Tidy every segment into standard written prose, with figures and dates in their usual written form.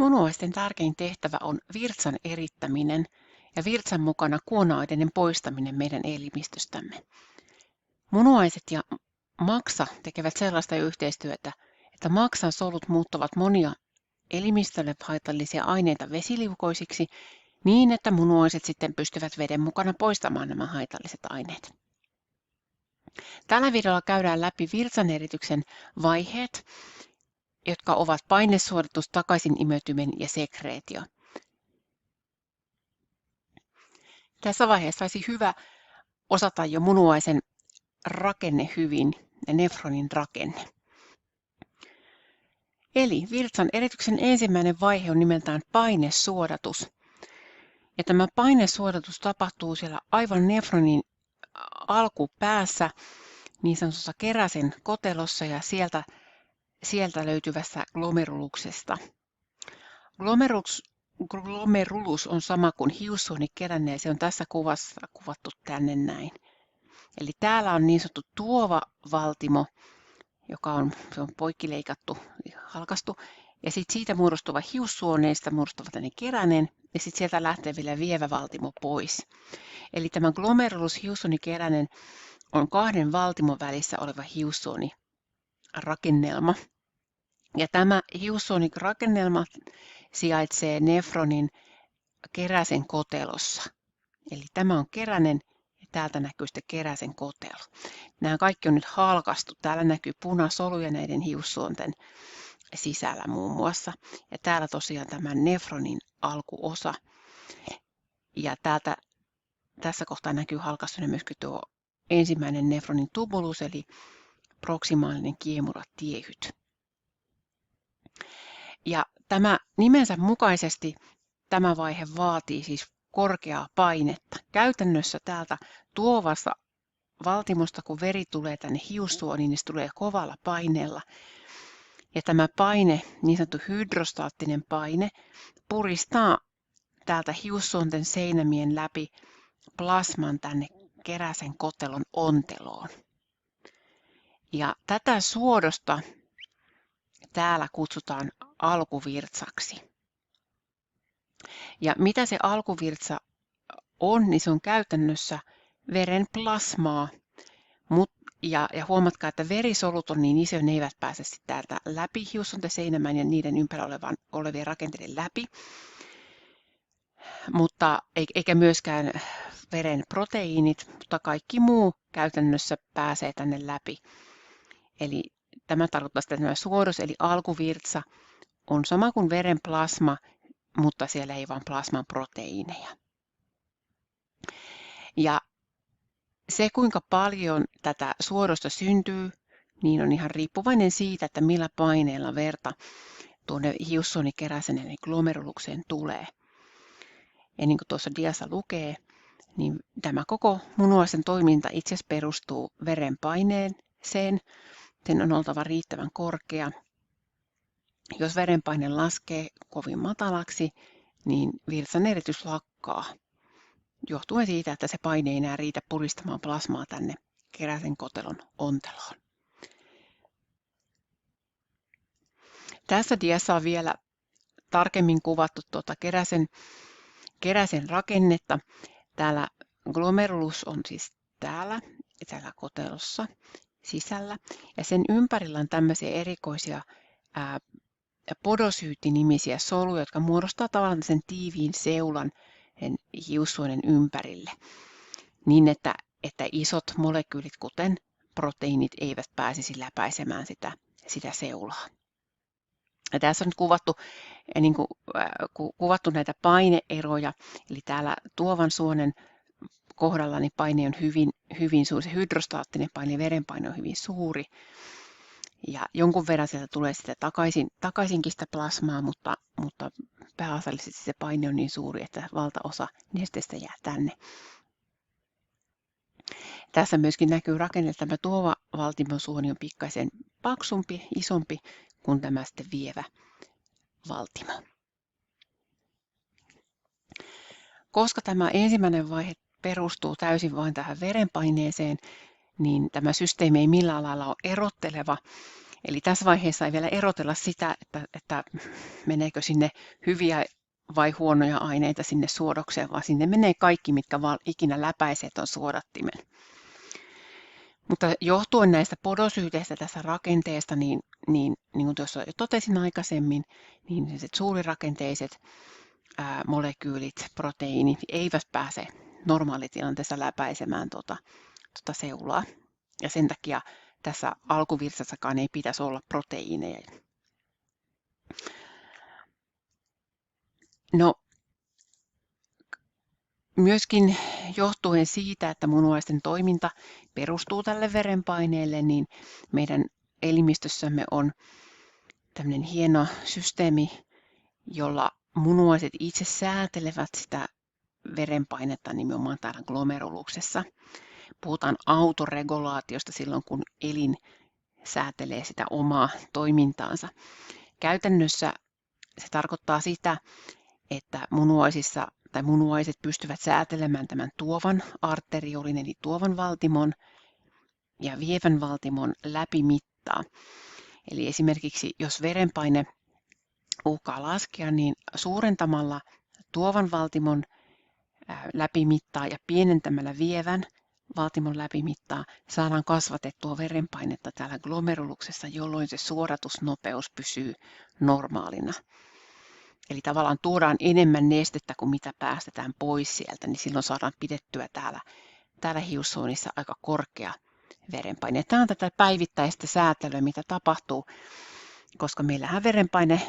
Munuaisten tärkein tehtävä on virtsan erittäminen ja virtsan mukana kuona-aineiden poistaminen meidän elimistöstämme. Munuaiset ja maksa tekevät sellaista yhteistyötä, että maksan solut muuttavat monia elimistölle haitallisia aineita vesiliukoisiksi niin, että munuaiset sitten pystyvät veden mukana poistamaan nämä haitalliset aineet. Tällä videolla käydään läpi virtsanerityksen vaiheet, jotka ovat painesuodatus, takaisinimeytyminen ja sekreetio. Tässä vaiheessa olisi hyvä osata jo munuaisen rakenne hyvin ja nefronin rakenne. Eli virtsan erityksen ensimmäinen vaihe on nimeltään painesuodatus. Ja tämä painesuodatus tapahtuu siellä aivan nefronin alkupäässä, niin sanotussa keräsen kotelossa ja sieltä löytyvässä glomeruluksesta. Glomerulus on sama kuin hiussuonikeränne ja se on tässä kuvassa kuvattu tänne näin. Eli täällä on niin sanottu tuovavaltimo, se on poikkileikattu ja halkaistu. Ja sitten siitä muodostuva hiussuoneista muodostuva tänne keränen ja sitten sieltä lähtee vielä vievä valtimo pois. Eli tämä glomerulus hiussuonikeränen on kahden valtimon välissä oleva hiussuonirakennelma. Ja tämä hiussuonirakennelma sijaitsee nefronin keräsen kotelossa. Eli tämä on keränen ja täältä näkyy sitten keräsen kotelo. Nämä kaikki on nyt halkaistu. Täällä näkyy punasoluja näiden hiussuonten sisällä muun muassa. Ja täällä tosiaan tämä nefronin alkuosa. Ja tässä kohtaa näkyy halkaistuna myöskin tuo ensimmäinen nefronin tubulus eli proksimaalinen kiemuratieyhyt. Ja tämä nimensä mukaisesti tämä vaihe vaatii siis korkeaa painetta. Käytännössä täältä tuovasta valtimosta, kun veri tulee tänne hiussuoniin, niin se tulee kovalla paineella. Ja tämä paine, niin sanottu hydrostaattinen paine, puristaa täältä hiussuonten seinämien läpi plasman tänne keräsen kotelon onteloon. Ja tätä suodosta täällä kutsutaan alkuvirtsaksi. Ja mitä se alkuvirtsa on, niin se on käytännössä veren plasmaa. Ja huomatkaa, että verisolut on niin iso, ne eivät pääse täältä läpi hiussuonten seinämään ja niiden ympärillä olevien rakenteiden läpi. Mutta eikä myöskään veren proteiinit, mutta kaikki muu käytännössä pääsee tänne läpi. Eli tämä tarkoittaa sitä, että tämä suodos eli alkuvirtsa on sama kuin veren plasma, mutta siellä ei vaan plasman proteiineja. Ja se, kuinka paljon tätä suodosta syntyy, niin on ihan riippuvainen siitä, että millä paineella verta tuonne hiussuonikeräsen eli glomerulukseen tulee. Ja niin kuin tuossa diassa lukee, niin tämä koko munuaisen toiminta itse asiassa perustuu veren paineeseen. Sen on oltava riittävän korkea. Jos verenpaine laskee kovin matalaksi, niin virtsaneritys lakkaa. Johtuen siitä, että se paine ei enää riitä puristamaan plasmaa tänne keräsen kotelon onteloon. Tässä diassa on vielä tarkemmin kuvattu tuota keräsen rakennetta. Täällä glomerulus on siis täällä kotelossa sisällä ja sen ympärillä on tämmöisiä erikoisia podosyytti-nimisiä soluja, jotka muodostaa tavallaan sen tiiviin seulan hiussuonen ympärille niin, että isot molekyylit, kuten proteiinit, eivät pääsisi läpäisemään sitä seulaa. Ja tässä on nyt kuvattu näitä paineeroja, eli täällä tuovan suonen kohdalla niin paine on hyvin suuri, se hydrostaattinen paine ja verenpaine on hyvin suuri. Ja jonkun verran sieltä tulee sitä takaisinkin sitä plasmaa, mutta pääasiallisesti se paine on niin suuri, että valtaosa nesteestä jää tänne. Tässä myöskin näkyy rakenne, että tämä tuova valtimosuoni on pikkaisen paksumpi, isompi kuin tämä sitten vievä valtimo. Koska tämä ensimmäinen vaihe perustuu täysin vain tähän verenpaineeseen, niin tämä systeemi ei millään lailla ole erotteleva. Eli tässä vaiheessa ei vielä erotella sitä, että meneekö sinne hyviä vai huonoja aineita sinne suodokseen, vaan sinne menee kaikki, mitkä vaan ikinä läpäisee tuon suodattimen. Mutta johtuen näistä podosyyteistä tässä rakenteesta, niin kuin tuossa jo totesin aikaisemmin, niin se suurirakenteiset molekyylit, proteiinit eivät pääse normaalitilanteessa läpäisemään tuota seulaa. Ja sen takia tässä alkuvirtsassakaan ei pitäisi olla proteiineja. No, myöskin johtuen siitä, että munuaisten toiminta perustuu tälle verenpaineelle, niin meidän elimistössämme on tämmöinen hieno systeemi, jolla munuaiset itse säätelevät sitä verenpainetta nimenomaan täällä glomeruluksessa. Puhutaan autoregulaatiosta silloin, kun elin säätelee sitä omaa toimintaansa. Käytännössä se tarkoittaa sitä, että munuaiset pystyvät säätelemään tämän tuovan arteriolin eli tuovan valtimon ja vievän valtimon läpimittaa. Eli esimerkiksi jos verenpaine uhkaa laskea, niin suurentamalla tuovan valtimon läpimittaa ja pienentämällä vievän valtimon läpimittaa saadaan kasvatettua verenpainetta täällä glomeruluksessa, jolloin se suodatusnopeus pysyy normaalina. Eli tavallaan tuodaan enemmän nestettä kuin mitä päästetään pois sieltä, niin silloin saadaan pidettyä täällä hiussuonissa aika korkea verenpaine. Tämä on tätä päivittäistä säätelyä, mitä tapahtuu, koska meillähän verenpaine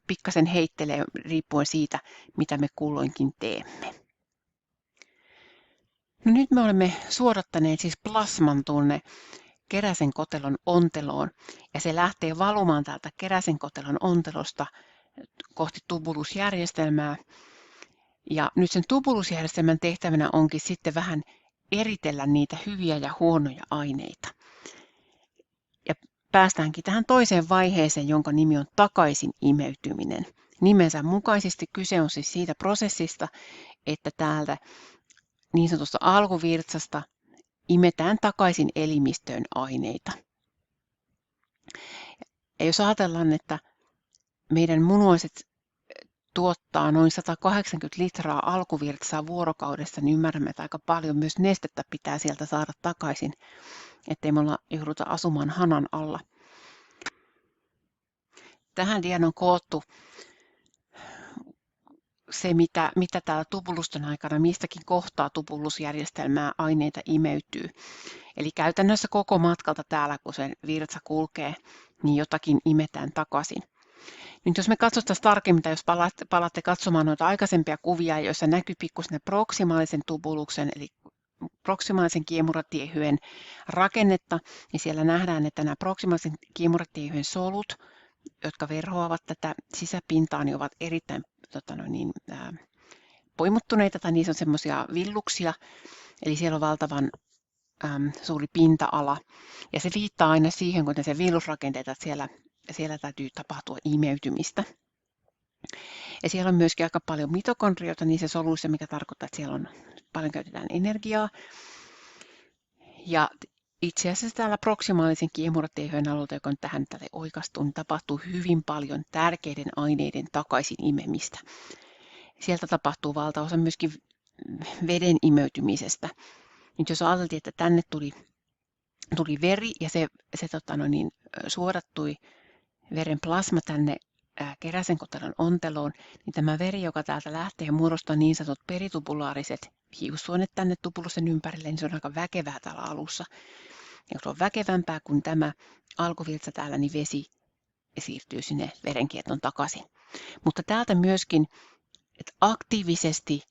pikkasen heittelee riippuen siitä, mitä me kulloinkin teemme. No nyt me olemme suodattaneet siis plasman tuonne keräsen kotelon onteloon, ja se lähtee valumaan täältä keräsen kotelon ontelosta kohti tubulusjärjestelmää. Ja nyt sen tubulusjärjestelmän tehtävänä onkin sitten vähän eritellä niitä hyviä ja huonoja aineita. Ja päästäänkin tähän toiseen vaiheeseen, jonka nimi on takaisin imeytyminen. Nimensä mukaisesti kyse on siis siitä prosessista, että täältä niin sanotusta alkuvirtsasta imetään takaisin elimistöön aineita. Ja jos ajatellaan, että meidän munuaiset tuottaa noin 180 litraa alkuvirtsaa vuorokaudessa, niin ymmärrämme, että aika paljon myös nestettä pitää sieltä saada takaisin, ettei me jouduta asumaan hanan alla. Tähän diaan on koottu se, mitä täällä tubulusten aikana mistäkin kohtaa tubulusjärjestelmää aineita imeytyy. Eli käytännössä koko matkalta täällä, kun se virtsa kulkee, niin jotakin imetään takaisin. Nyt jos me katsotaan tarkemmin, tai jos palaatte katsomaan noita aikaisempia kuvia, joissa näkyy pikkuisen proksimaalisen tubuluksen, eli proksimaalisen kiemuratiehyön rakennetta, niin siellä nähdään, että nämä proksimaalisen kiemuratiehyön solut, jotka verhoavat tätä sisäpintaa, niin ovat erittäin poimuttuneita, tai niissä on semmoisia villuksia, eli siellä on valtavan suuri pinta-ala, ja se viittaa aina siihen, kun se villusrakenteita, että siellä täytyy tapahtua imeytymistä. Ja siellä on myöskin aika paljon mitokondrioita niissä soluissa, mikä tarkoittaa, että siellä on paljon käytetään energiaa. Ja itse asiassa täällä proksimaalisen kiemuratiehyön alueelta, joka on tähän oikaistu, niin tapahtuu hyvin paljon tärkeiden aineiden takaisin imemistä. Sieltä tapahtuu valtaosa myöskin veden imeytymisestä. Nyt jos ajateltiin, että tänne tuli veri ja se suodattui veren plasma tänne keräsen kotelon onteloon, niin tämä veri, joka täältä lähtee, muodostaa niin sanotut peritubulaariset hiussuonet tänne tubulusten ympärille, niin se on aika väkevää täällä alussa. Ja kun se on väkevämpää kuin tämä alkuvirtsa täällä, niin vesi siirtyy sinne verenkiertoon takaisin. Mutta täältä myöskin, että aktiivisesti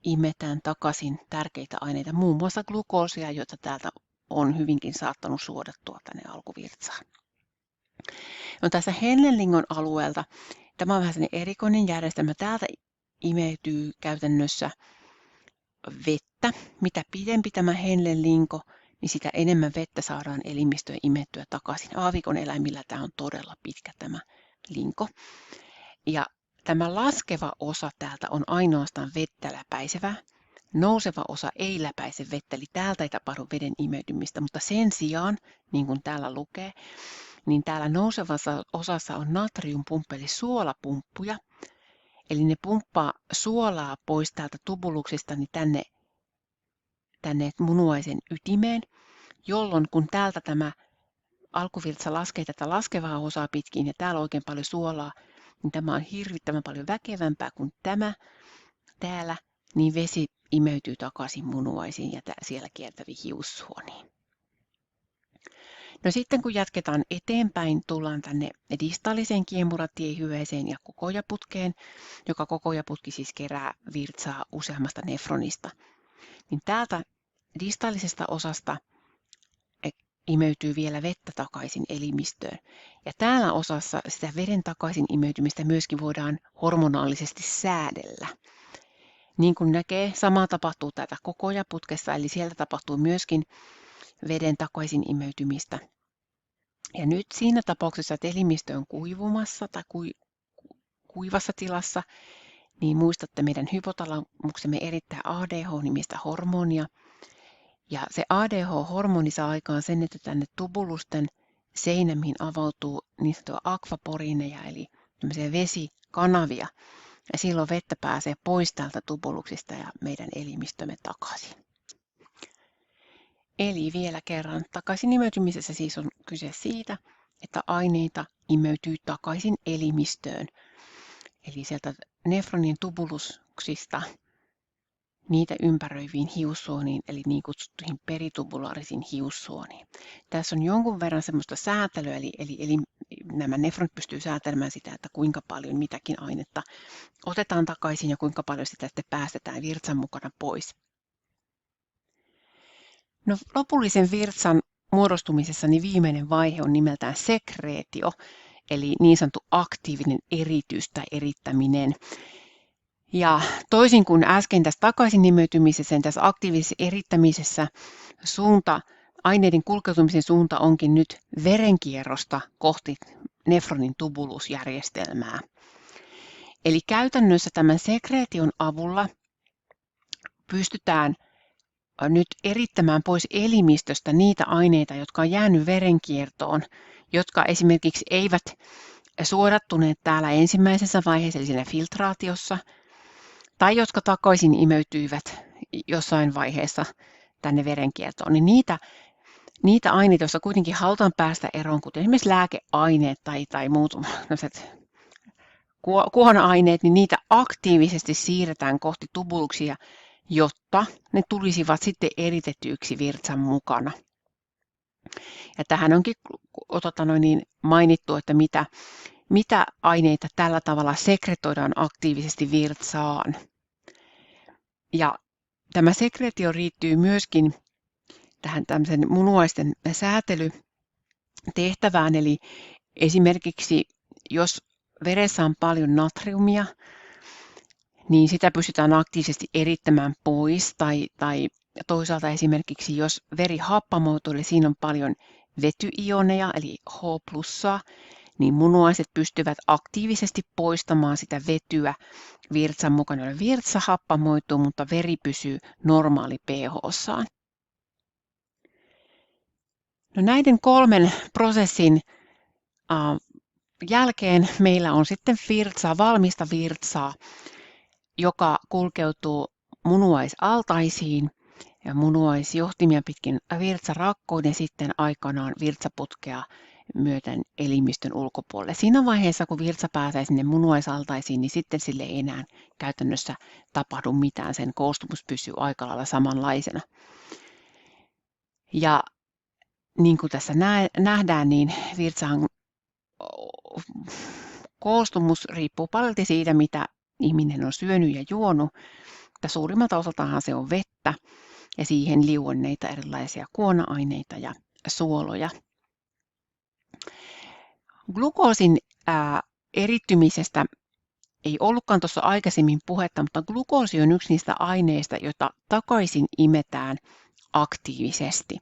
imetään takaisin tärkeitä aineita, muun muassa glukoosia, joita täältä on hyvinkin saattanut suodattua tänne alkuvirtsaan. No tässä Henlenlingon alueelta, tämä on vähän sellainen erikoinen järjestelmä, täältä imeytyy käytännössä vettä. Mitä pidempi tämä Henlenlinko, niin sitä enemmän vettä saadaan elimistöön imettyä takaisin. Aavikon eläimillä tämä on todella pitkä tämä linko. Ja tämä laskeva osa täältä on ainoastaan vettä läpäisevä. Nouseva osa ei läpäise vettä, eli täältä ei tapahdu veden imeytymistä, mutta sen sijaan, niin kuin täällä lukee, niin täällä nousevassa osassa on natriumpumppu eli suolapumppuja. Eli ne pumppaa suolaa pois täältä tubuluksista niin tänne munuaisen ytimeen, jolloin kun täältä tämä alkuvirtsa laskee tätä laskevaa osaa pitkin ja täällä on oikein paljon suolaa, niin tämä on hirvittävän paljon väkevämpää kuin tämä täällä, niin vesi imeytyy takaisin munuaisiin ja siellä kiertäviin hiussuoniin. No sitten kun jatketaan eteenpäin, tullaan tänne distaaliseen kiemuratiehyeeseen ja kokojaputkeen, joka kokojaputki siis kerää virtsaa useammasta nefronista. Niin täältä distaalisesta osasta imeytyy vielä vettä takaisin elimistöön. Ja täällä osassa sitä veden takaisin imeytymistä myöskin voidaan hormonaalisesti säädellä. Niin kuin näkee, sama tapahtuu tätä kokojaputkessa, eli sieltä tapahtuu myöskin veden takaisin imeytymistä. Ja nyt siinä tapauksessa, että elimistö on kuivumassa tai kuivassa tilassa, niin muistatte meidän hypotalamuksemme erittää ADH-nimistä hormonia. Ja se ADH-hormoni saa aikaan sen, että tänne tubulusten seinämiin avautuu niin sanottuja akvaporiineja, eli tämmöisiä vesikanavia. Ja silloin vettä pääsee pois täältä tubuluksista ja meidän elimistömme takaisin. Eli vielä kerran, takaisin imeytymisessä siis on kyse siitä, että aineita imeytyy takaisin elimistöön. Eli sieltä nefronin tubuluksista niitä ympäröiviin hiussuoniin, eli niin kutsuttuihin peritubulaarisiin hiussuoniin. Tässä on jonkun verran semmoista säätelyä, eli nämä nefronit pystyy säätelemään sitä, että kuinka paljon mitäkin ainetta otetaan takaisin ja kuinka paljon sitä sitten päästetään virtsan mukana pois. No, lopullisen virtsan muodostumisessa niin viimeinen vaihe on nimeltään sekreetio, eli niin sanottu aktiivinen eritys tai erittäminen. Ja toisin kuin äsken tässä takaisin imeytymisessä, tässä aktiivisessa erittämisessä aineiden kulkeutumisen suunta onkin nyt verenkierrosta kohti nefronin tubulusjärjestelmää. Eli käytännössä tämän sekreetion avulla pystytään nyt erittämään pois elimistöstä niitä aineita, jotka on jäänyt verenkiertoon, jotka esimerkiksi eivät suodattuneet täällä ensimmäisessä vaiheessa, eli siinä filtraatiossa, tai jotka takaisin imeytyivät jossain vaiheessa tänne verenkiertoon, niin niitä aineita, joissa kuitenkin halutaan päästä eroon, kuten esimerkiksi lääkeaineet tai muut kuohon-aineet, niin niitä aktiivisesti siirretään kohti tubuluksia, jotta ne tulisivat sitten eritetyiksi virtsan mukana. Ja tähän onkin mainittu, että mitä aineita tällä tavalla sekretoidaan aktiivisesti virtsaan. Ja tämä sekretio liittyy myöskin tähän tämmöisen munuaisten säätelytehtävään, eli esimerkiksi jos veressä on paljon natriumia, niin sitä pystytään aktiivisesti erittämään pois, tai toisaalta esimerkiksi jos veri happamoituu, eli siinä on paljon vetyioneja, eli H+, niin munuaiset pystyvät aktiivisesti poistamaan sitä vetyä virtsan mukana. Virtsa happamoituu, mutta veri pysyy normaali pH-saan. No näiden 3 prosessin jälkeen meillä on sitten valmista virtsaa, joka kulkeutuu munuaisaltaisiin ja munuaisjohtimia pitkin virtsarakkoon ja sitten aikanaan virtsaputkea myöten elimistön ulkopuolelle. Siinä vaiheessa, kun virtsa pääsee sinne munuaisaltaisiin, niin sitten sille ei enää käytännössä tapahdu mitään. Sen koostumus pysyy aika lailla samanlaisena. Ja niin kuin tässä nähdään, niin virtsan koostumus riippuu paljon siitä, mitä ihminen on syönyt ja juonut. Mutta suurimmalta osaltahan se on vettä ja siihen liuenneita erilaisia kuona-aineita ja suoloja. Glukoosin erittymisestä ei ollutkaan tuossa aikaisemmin puhetta, mutta glukoosi on yksi niistä aineista, joita takaisin imetään aktiivisesti.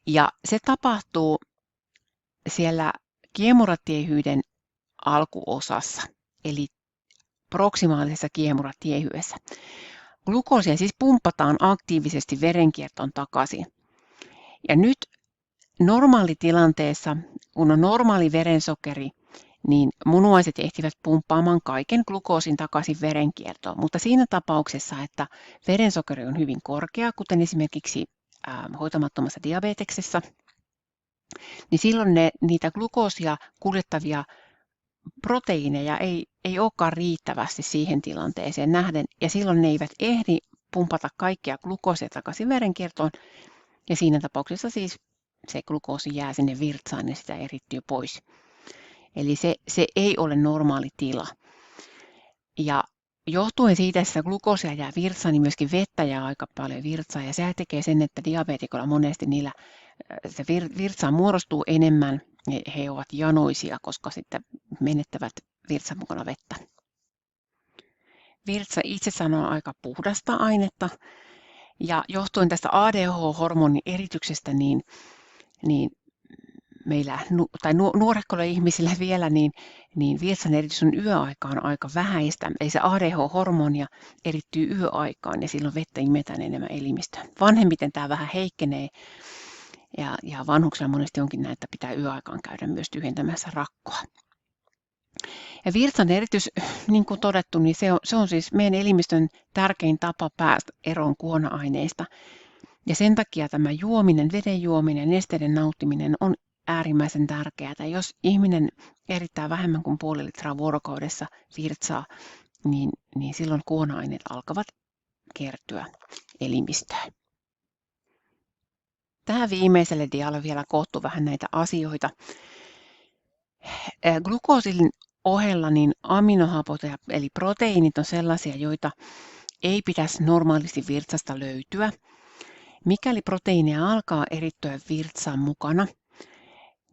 Ja se tapahtuu siellä kiemuratiehyyden alkuosassa, eli proksimaalisessa kiemuratiehyyessä. Glukoosia siis pumpataan aktiivisesti verenkiertoon takaisin. Ja nyt Normaalitilanteessa, kun on normaali verensokeri, niin munuaiset ehtivät pumppaamaan kaiken glukoosin takaisin verenkiertoon, mutta siinä tapauksessa, että verensokeri on hyvin korkea, kuten esimerkiksi hoitamattomassa diabeteksessa, niin silloin niitä glukoosia kuljettavia proteiineja ei olekaan riittävästi siihen tilanteeseen nähden, ja silloin ne eivät ehdi pumpata kaikkia glukoosia takaisin verenkiertoon, ja siinä tapauksessa siis se glukoosi jää sinne virtsaan ja sitä erittyy pois. Eli se ei ole normaali tila. Ja johtuen siitä, että glukoosia jää virtsaan, niin myöskin vettä jää aika paljon virtsaan, ja se tekee sen, että diabeetikoilla monesti niillä se virtsaan muodostuu enemmän, he ovat janoisia, koska sitten menettävät virtsan mukana vettä. Virtsa itsessään on aika puhdasta ainetta, ja johtuen tästä ADH-hormonin erityksestä, niin meillä, tai nuorekkoilla ihmisillä vielä, niin virtsan eritys on yöaikaan aika vähäistä. Eli se ADH-hormonia erittyy yöaikaan, ja silloin vettä imetään enemmän elimistöön. Vanhemmiten tämä vähän heikkenee, ja vanhuksilla monesti onkin näin, että pitää yöaikaan käydä myös tyhjentämässä rakkoa. Ja virtsan eritys, niin kuin todettu, niin se on siis meidän elimistön tärkein tapa päästä eroon kuona-aineista. Ja sen takia tämä juominen, veden juominen ja nesteiden nauttiminen on äärimmäisen tärkeää. Jos ihminen erittää vähemmän kuin puoli litraa vuorokaudessa virtsaa, niin silloin kuona-aineet alkavat kertyä elimistöön. Tähän viimeiselle dialle vielä koottu vähän näitä asioita. Glukoosin ohella niin aminohapot eli proteiinit on sellaisia, joita ei pitäisi normaalisti virtsasta löytyä. Mikäli proteiinia alkaa erittyä virtsan mukana,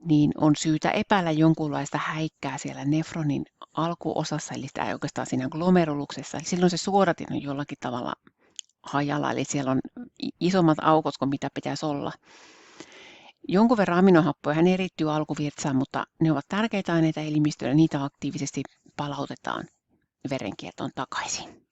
niin on syytä epäillä jonkunlaista häikkää siellä nefronin alkuosassa, eli tämä oikeastaan siinä glomeruluksessa. Eli silloin se suodatin on jollakin tavalla hajalla, eli siellä on isommat aukot kuin mitä pitäisi olla. Jonkun verran aminohappoja hän erittyy alkuvirtsaan, mutta ne ovat tärkeitä aineita elimistöön ja niitä aktiivisesti palautetaan verenkiertoon takaisin.